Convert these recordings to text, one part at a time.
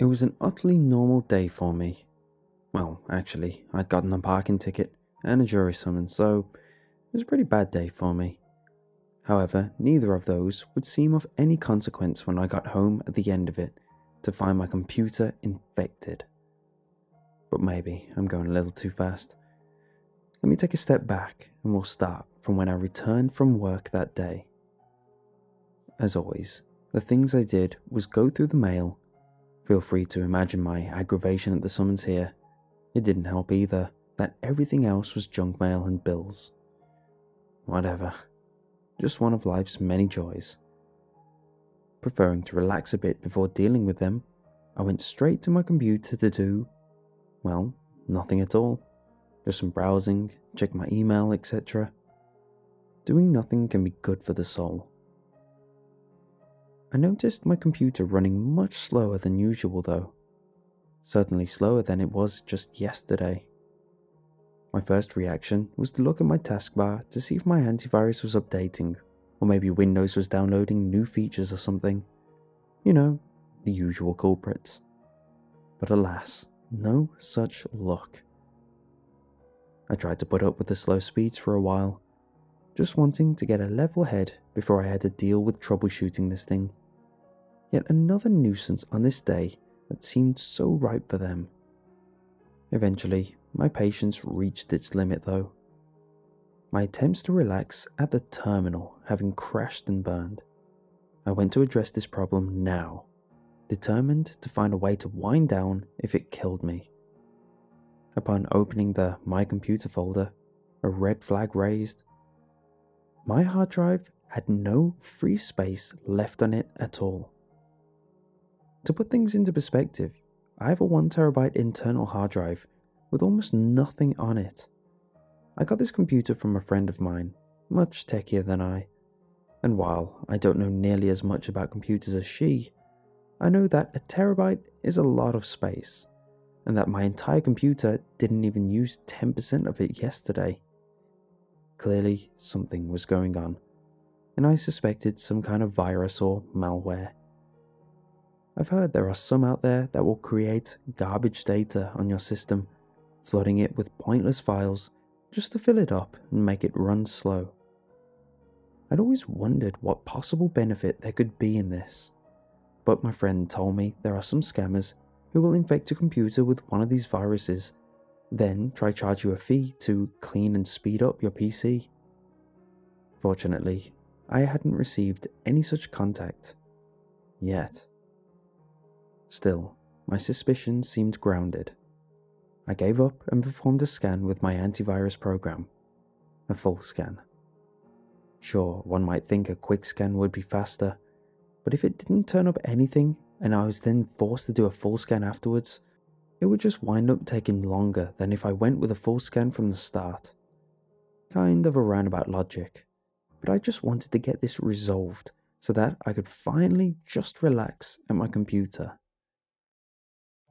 It was an utterly normal day for me. Well, actually, I'd gotten a parking ticket and a jury summons, so it was a pretty bad day for me. However, neither of those would seem of any consequence when I got home at the end of it to find my computer infected. But maybe I'm going a little too fast. Let me take a step back and we'll start from when I returned from work that day. As always, the things I did was go through the mail. Feel free to imagine my aggravation at the summons here. It didn't help either that everything else was junk mail and bills. Whatever. Just one of life's many joys. Preferring to relax a bit before dealing with them, I went straight to my computer to do, well, nothing at all. Just some browsing, check my email, etc. Doing nothing can be good for the soul. I noticed my computer running much slower than usual though. Certainly slower than it was just yesterday. My first reaction was to look at my taskbar to see if my antivirus was updating, or maybe Windows was downloading new features or something. You know, the usual culprits. But alas, no such luck. I tried to put up with the slow speeds for a while, just wanting to get a level head before I had to deal with troubleshooting this thing. Yet another nuisance on this day that seemed so ripe for them. Eventually, my patience reached its limit though. My attempts to relax at the terminal having crashed and burned, I went to address this problem now, determined to find a way to wind down if it killed me. Upon opening the My Computer folder, a red flag raised. My hard drive had no free space left on it at all. To put things into perspective, I have a 1TB internal hard drive with almost nothing on it. I got this computer from a friend of mine, much techier than I, and while I don't know nearly as much about computers as she, I know that a terabyte is a lot of space, and that my entire computer didn't even use 10% of it yesterday. Clearly, something was going on, and I suspected some kind of virus or malware. I've heard there are some out there that will create garbage data on your system, flooding it with pointless files just to fill it up and make it run slow. I'd always wondered what possible benefit there could be in this, but my friend told me there are some scammers who will infect your computer with one of these viruses, then try charge you a fee to clean and speed up your PC. Fortunately, I hadn't received any such contact. Yet. Still, my suspicions seemed grounded. I gave up and performed a scan with my antivirus program. A full scan. Sure, one might think a quick scan would be faster, but if it didn't turn up anything and I was then forced to do a full scan afterwards, it would just wind up taking longer than if I went with a full scan from the start. Kind of a roundabout logic, but I just wanted to get this resolved so that I could finally just relax at my computer.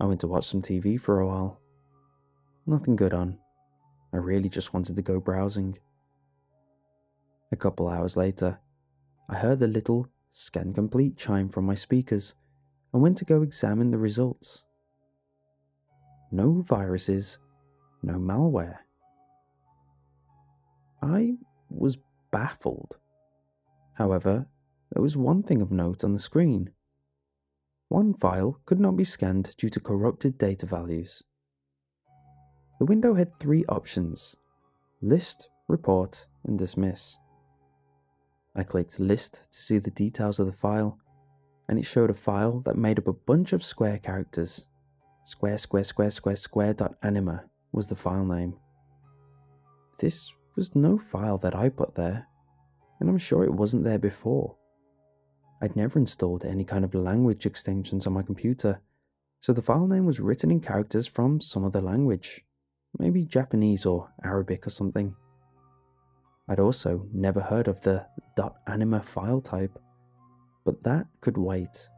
I went to watch some TV for a while. Nothing good on. I really just wanted to go browsing. A couple hours later, I heard the little scan complete chime from my speakers and went to go examine the results. No viruses, no malware. I was baffled. However, there was one thing of note on the screen. One file could not be scanned due to corrupted data values. The window had three options: list, report, and dismiss. I clicked list to see the details of the file, and it showed a file that made up a bunch of square characters. Square.anima was the file name. This was no file that I put there, and I'm sure it wasn't there before. I'd never installed any kind of language extensions on my computer, so the file name was written in characters from some other language, maybe Japanese or Arabic or something. I'd also never heard of the .anima file type, but that could wait.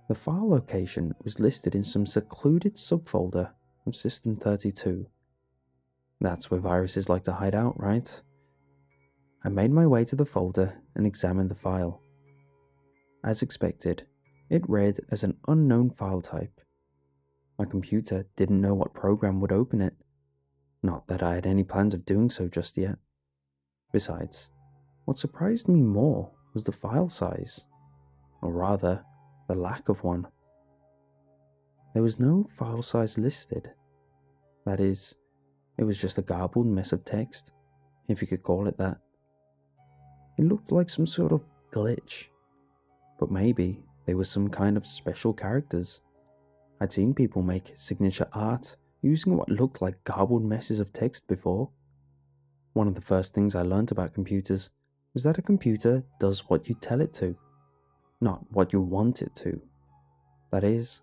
The file location was listed in some secluded subfolder of System32. That's where viruses like to hide out, right? I made my way to the folder and examined the file. As expected, It read as an unknown file type. My computer didn't know what program would open it. Not that I had any plans of doing so just yet. Besides, what surprised me more was the file size, or rather, the lack of one. There was no file size listed. That is, it was just a garbled mess of text, if you could call it that. It looked like some sort of glitch, but maybe they were some kind of special characters. I'd seen people make signature art using what looked like garbled messes of text before. One of the first things I learned about computers was that a computer does what you tell it to, not what you want it to. That is,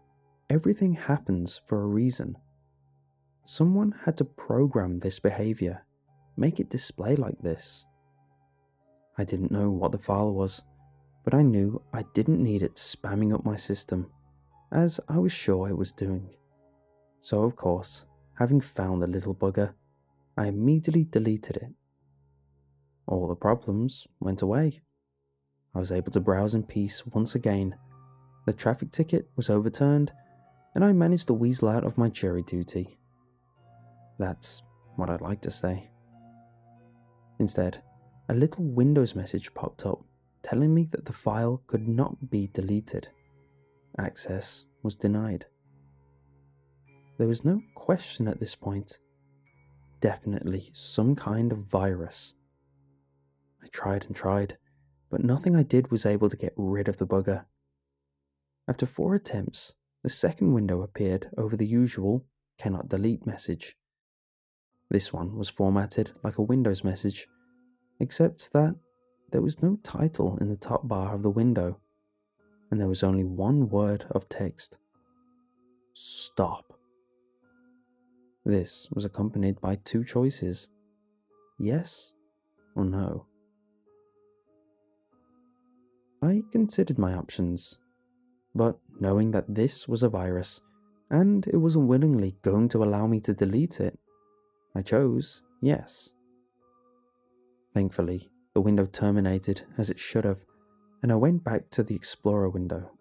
everything happens for a reason. Someone had to program this behavior, make it display like this. I didn't know what the file was, but I knew I didn't need it spamming up my system, as I was sure it was doing. So of course, having found the little bugger, I immediately deleted it. All the problems went away. I was able to browse in peace once again. The traffic ticket was overturned, and I managed to weasel out of my jury duty. That's what I'd like to say. Instead, a little Windows message popped up telling me that the file could not be deleted. Access was denied. There was no question at this point. Definitely some kind of virus. I tried and tried, but nothing I did was able to get rid of the bugger. After 4 attempts, the second window appeared over the usual "cannot delete" message. This one was formatted like a Windows message, except that there was no title in the top bar of the window, and there was only one word of text: "Stop." This was accompanied by 2 choices: yes or no. I considered my options, but knowing that this was a virus, and it was unwillingly going to allow me to delete it, I chose yes. Thankfully, the window terminated as it should have, and I went back to the Explorer window.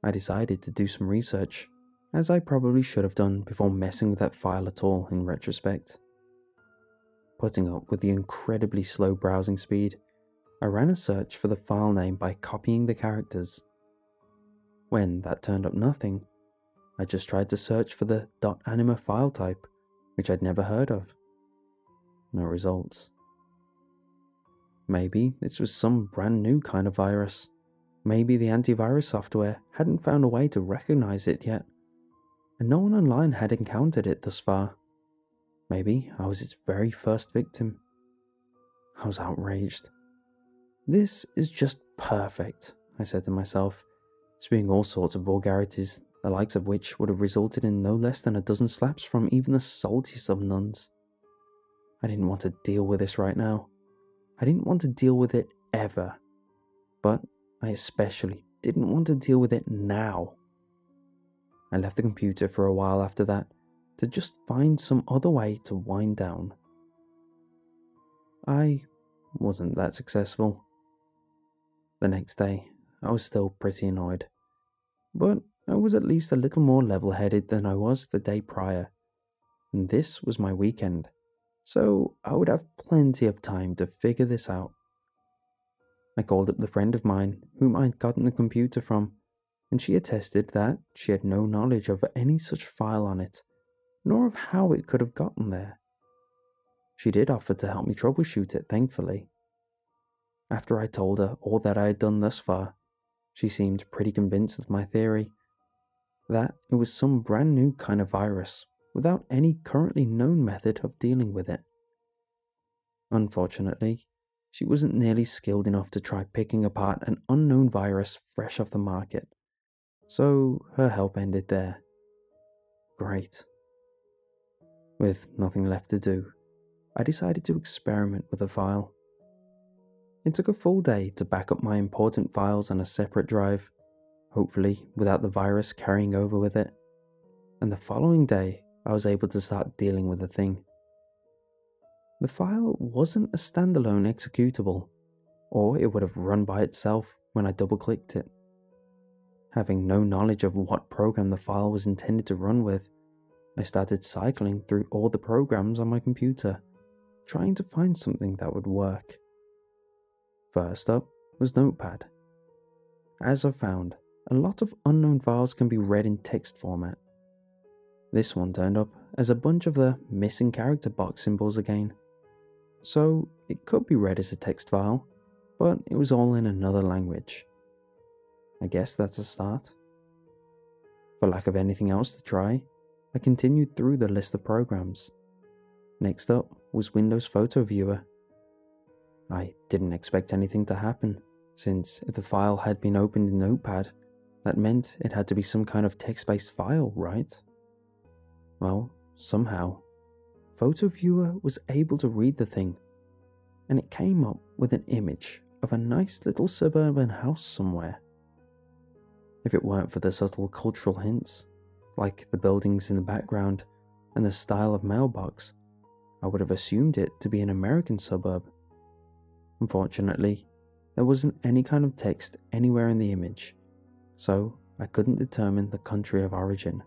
I decided to do some research, as I probably should have done before messing with that file at all in retrospect. Putting up with the incredibly slow browsing speed, I ran a search for the file name by copying the characters. When that turned up nothing, I just tried to search for the .anima file type, which I'd never heard of. No results. Maybe this was some brand new kind of virus. Maybe the antivirus software hadn't found a way to recognize it yet, and no one online had encountered it thus far. Maybe I was its very first victim. I was outraged. This is just perfect, I said to myself, spewing all sorts of vulgarities, the likes of which would have resulted in no less than a dozen slaps from even the saltiest of nuns. I didn't want to deal with this right now. I didn't want to deal with it ever. But I especially didn't want to deal with it now. I left the computer for a while after that to just find some other way to wind down. I wasn't that successful. The next day, I was still pretty annoyed, but I was at least a little more level-headed than I was the day prior, and this was my weekend, so I would have plenty of time to figure this out. I called up the friend of mine whom I'd gotten the computer from, and she attested that she had no knowledge of any such file on it, nor of how it could have gotten there. She did offer to help me troubleshoot it, thankfully. After I told her all that I had done thus far, she seemed pretty convinced of my theory, that it was some brand new kind of virus without any currently known method of dealing with it. Unfortunately, she wasn't nearly skilled enough to try picking apart an unknown virus fresh off the market, so her help ended there. Great. With nothing left to do, I decided to experiment with the file. It took a full day to back up my important files on a separate drive, hopefully without the virus carrying over with it, and the following day I was able to start dealing with the thing. The file wasn't a standalone executable, or it would have run by itself when I double-clicked it. Having no knowledge of what program the file was intended to run with, I started cycling through all the programs on my computer, trying to find something that would work. First up was Notepad. As I've found, a lot of unknown files can be read in text format. This one turned up as a bunch of the missing character box symbols again. So it could be read as a text file, but it was all in another language. I guess that's a start. For lack of anything else to try, I continued through the list of programs. Next up was Windows Photo Viewer. I didn't expect anything to happen, since if the file had been opened in Notepad, that meant it had to be some kind of text-based file, right? Well, somehow, Photo Viewer was able to read the thing, and it came up with an image of a nice little suburban house somewhere. If it weren't for the subtle cultural hints, like the buildings in the background and the style of mailbox, I would have assumed it to be an American suburb. Unfortunately, there wasn't any kind of text anywhere in the image, so I couldn't determine the country of origin.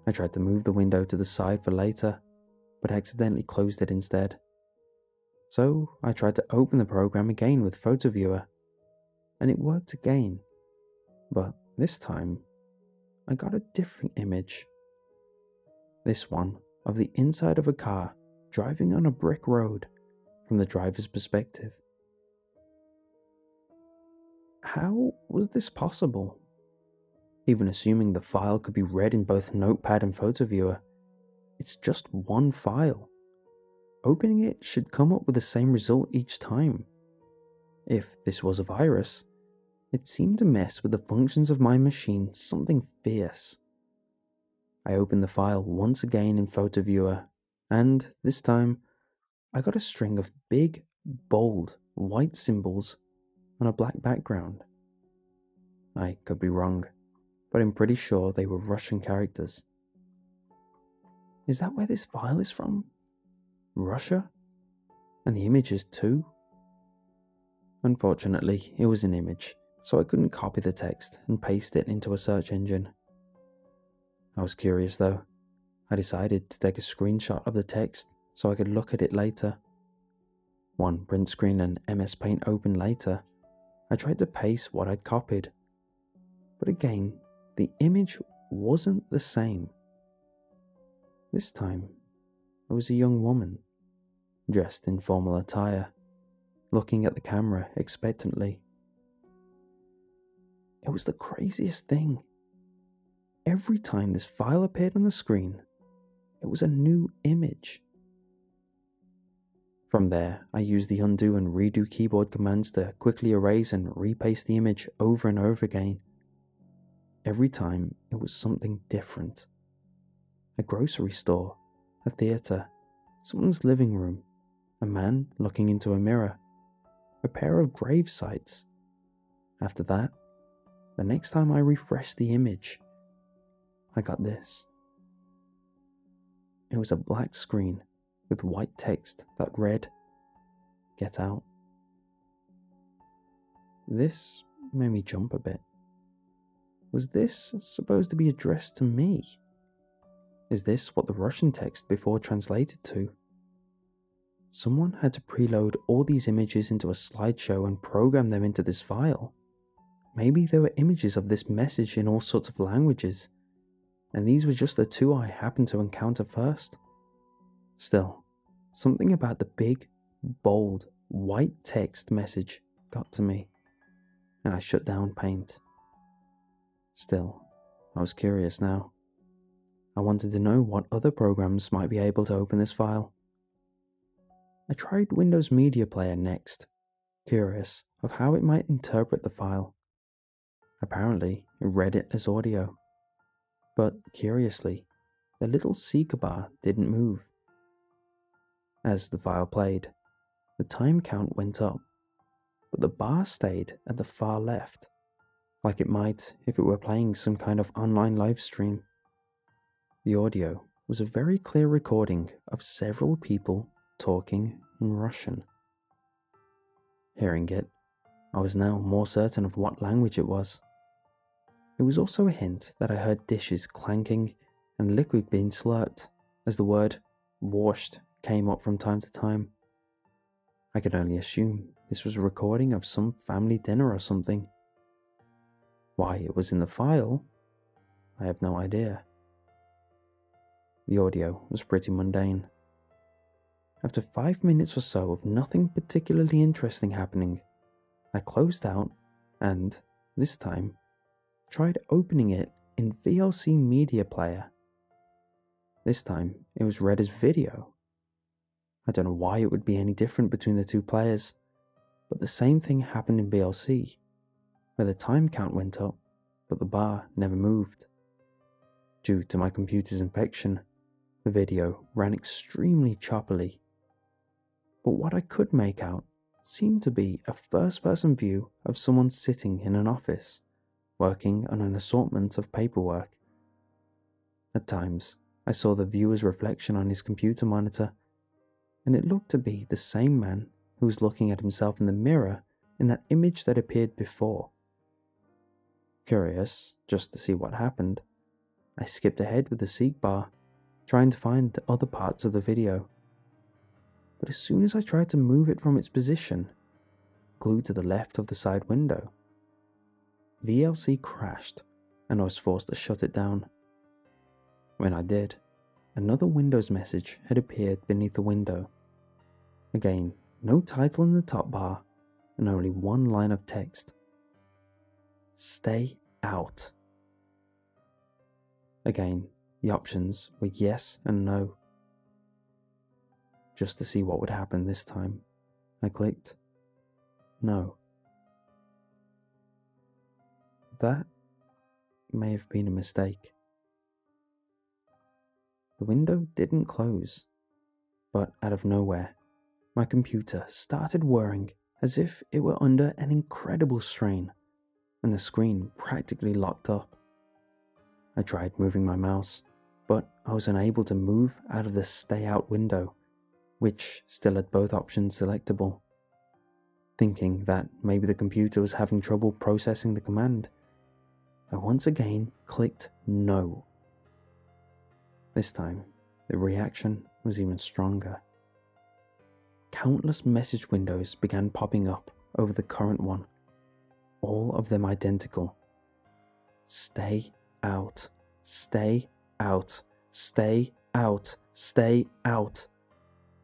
I tried to move the window to the side for later, but accidentally closed it instead. So I tried to open the program again with Photo Viewer, and it worked again, but this time I got a different image. This one of the inside of a car driving on a brick road from the driver's perspective. How was this possible? Even assuming the file could be read in both Notepad and Photo Viewer, it's just one file. Opening it should come up with the same result each time. If this was a virus, it seemed to mess with the functions of my machine something fierce. I opened the file once again in Photo Viewer, and this time I got a string of big, bold, white symbols on a black background. I could be wrong, but I'm pretty sure they were Russian characters. Is that where this file is from? Russia? And the images too? Unfortunately, it was an image, so I couldn't copy the text and paste it into a search engine. I was curious though. I decided to take a screenshot of the text so I could look at it later. One print screen and MS Paint open later, I tried to paste what I'd copied. But again, the image wasn't the same. This time, it was a young woman, dressed in formal attire, looking at the camera expectantly. It was the craziest thing. Every time this file appeared on the screen, it was a new image. From there, I used the undo and redo keyboard commands to quickly erase and repaste the image over and over again. Every time, it was something different. A grocery store, a theatre, someone's living room, a man looking into a mirror, a pair of grave sites. After that, the next time I refreshed the image, I got this. It was a black screen with white text that read, "Get out." This made me jump a bit. Was this supposed to be addressed to me? Is this what the Russian text before translated to? Someone had to preload all these images into a slideshow and program them into this file. Maybe there were images of this message in all sorts of languages, and these were just the two I happened to encounter first. Still, something about the big, bold, white text message got to me, and I shut down Paint. Still, I was curious now. I wanted to know what other programs might be able to open this file. I tried Windows Media Player next, curious of how it might interpret the file. Apparently, it read it as audio. But curiously, the little seeker bar didn't move. As the file played, the time count went up, but the bar stayed at the far left, like it might if it were playing some kind of online live stream. The audio was a very clear recording of several people talking in Russian. Hearing it, I was now more certain of what language it was. It was also a hint that I heard dishes clanking and liquid being slurped as the word washed came up from time to time. I could only assume this was a recording of some family dinner or something. Why it was in the file, I have no idea. The audio was pretty mundane. After 5 minutes or so of nothing particularly interesting happening, I closed out and, this time, tried opening it in VLC Media Player. This time, it was read as video. I don't know why it would be any different between the two players, but the same thing happened in VLC, where the time count went up, but the bar never moved. Due to my computer's infection, the video ran extremely choppily. But what I could make out seemed to be a first-person view of someone sitting in an office, working on an assortment of paperwork. At times, I saw the viewer's reflection on his computer monitor, and it looked to be the same man who was looking at himself in the mirror in that image that appeared before. Curious, just to see what happened, I skipped ahead with the seek bar, trying to find the other parts of the video. But as soon as I tried to move it from its position, glued to the left of the side window, VLC crashed and I was forced to shut it down. When I did, another Windows message had appeared beneath the window. Again, no title in the top bar and only one line of text. Stay out. Again, the options were yes and no. Just to see what would happen this time, I clicked no. That may have been a mistake. The window didn't close, but out of nowhere, my computer started whirring as if it were under an incredible strain, and the screen practically locked up. I tried moving my mouse, but I was unable to move out of the stay out window, which still had both options selectable. Thinking that maybe the computer was having trouble processing the command, I once again clicked no. This time, the reaction was even stronger. Countless message windows began popping up over the current one, all of them identical. Stay out, stay out, stay out, stay out.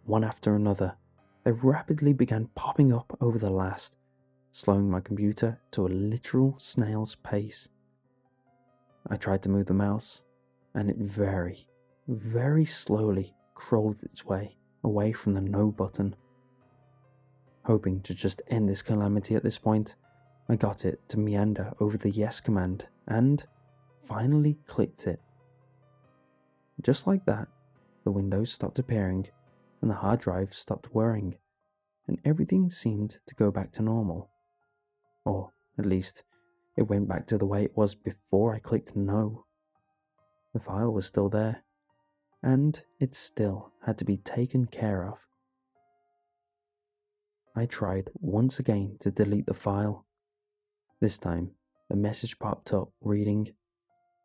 One after another, they rapidly began popping up over the last, slowing my computer to a literal snail's pace. I tried to move the mouse, and it very, very slowly crawled its way away from the no button. Hoping to just end this calamity at this point, I got it to meander over the yes command and finally clicked it. Just like that, the windows stopped appearing and the hard drive stopped whirring, and everything seemed to go back to normal. Or, at least, it went back to the way it was before I clicked no. The file was still there, and it still had to be taken care of. I tried once again to delete the file. This time, the message popped up reading,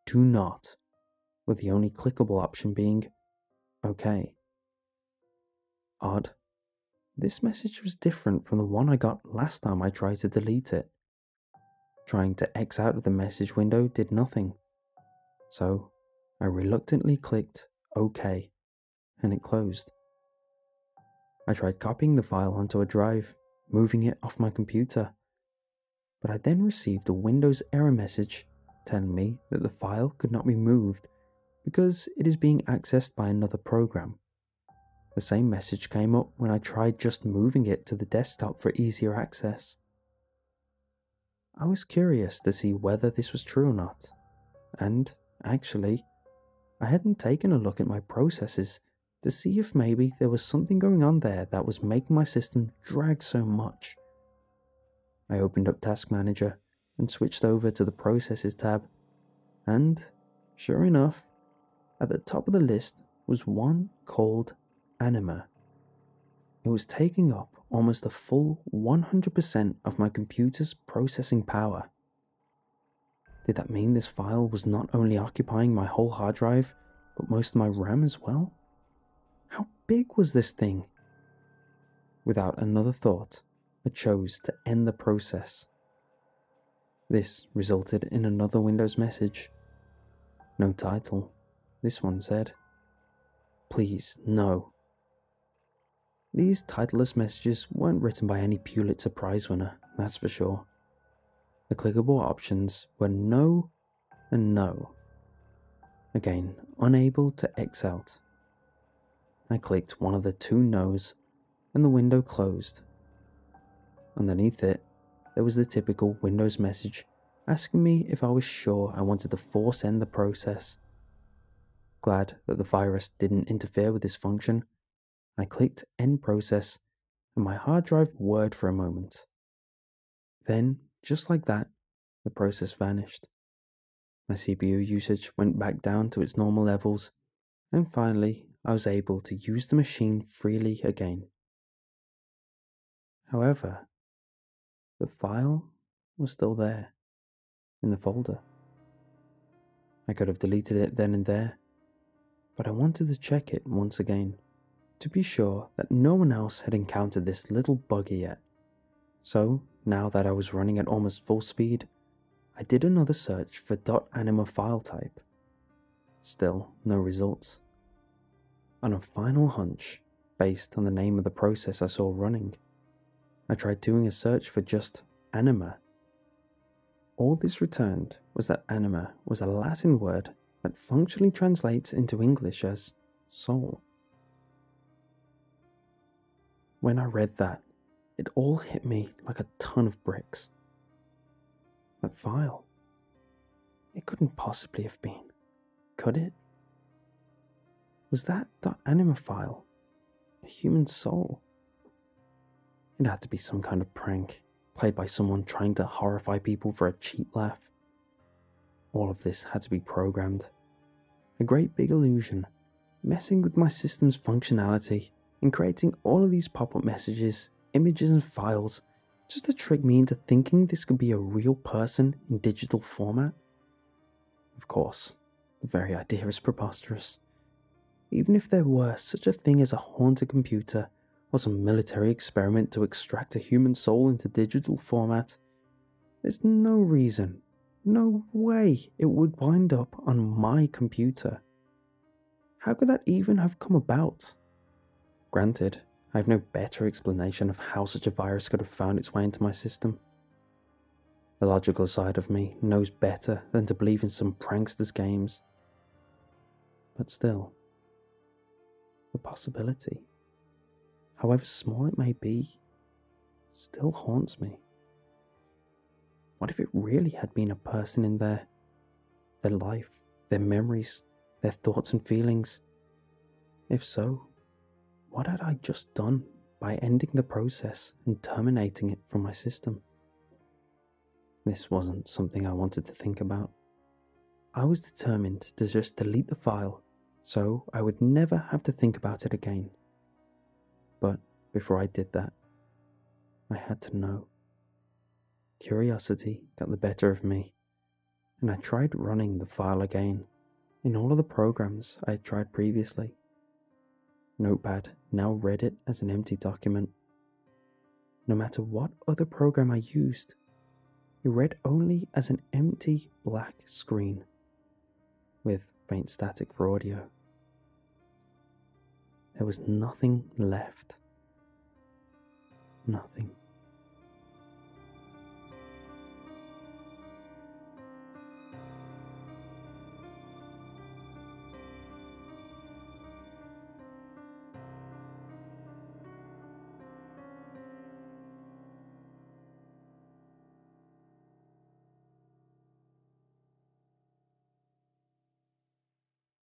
"Do not," with the only clickable option being, "OK." Odd. This message was different from the one I got last time I tried to delete it. Trying to X out of the message window did nothing. So, I reluctantly clicked OK, and it closed. I tried copying the file onto a drive, moving it off my computer, but I then received a Windows error message telling me that the file could not be moved because it is being accessed by another program. The same message came up when I tried just moving it to the desktop for easier access. I was curious to see whether this was true or not, and, actually, I hadn't taken a look at my processes to see if maybe there was something going on there that was making my system drag so much. I opened up Task Manager and switched over to the Processes tab, and, sure enough, at the top of the list was one called Anima. It was taking up almost a full 100% of my computer's processing power. Did that mean this file was not only occupying my whole hard drive, but most of my RAM as well? How big was this thing? Without another thought, I chose to end the process. This resulted in another Windows message. No title. This one said, "Please, no." These titleless messages weren't written by any Pulitzer Prize winner, that's for sure. The clickable options were no and no. Again, unable to X out. I clicked one of the two no's and the window closed. Underneath it, there was the typical Windows message asking me if I was sure I wanted to force end the process. Glad that the virus didn't interfere with this function, I clicked End Process and my hard drive whirred for a moment. Then, just like that, the process vanished. My CPU usage went back down to its normal levels, and finally I was able to use the machine freely again. However, the file was still there, in the folder. I could have deleted it then and there, but I wanted to check it once again, to be sure that no one else had encountered this little bugger yet. So, now that I was running at almost full speed, I did another search for .anima file type. Still, no results. On a final hunch, based on the name of the process I saw running, I tried doing a search for just Anima. All this returned was that Anima was a Latin word that functionally translates into English as soul. When I read that, it all hit me like a ton of bricks. That file, it couldn't possibly have been, could it? Was that .anima file a human soul? It had to be some kind of prank, played by someone trying to horrify people for a cheap laugh. All of this had to be programmed. A great big illusion, messing with my system's functionality and creating all of these pop-up messages, images and files just to trick me into thinking this could be a real person in digital format. Of course, the very idea is preposterous. Even if there were such a thing as a haunted computer or some military experiment to extract a human soul into digital format, there's no reason, no way it would wind up on my computer. How could that even have come about? Granted, I have no better explanation of how such a virus could have found its way into my system. The logical side of me knows better than to believe in some prankster's games. But still, the possibility, however small it may be, still haunts me. What if it really had been a person in there? Their life, their memories, their thoughts and feelings? If so, what had I just done by ending the process and terminating it from my system? This wasn't something I wanted to think about. I was determined to just delete the file so I would never have to think about it again. But before I did that, I had to know. Curiosity got the better of me, and I tried running the file again in all of the programs I had tried previously. Notepad now read it as an empty document. No matter what other program I used, it read only as an empty black screen, with faint static for audio. There was nothing left. Nothing.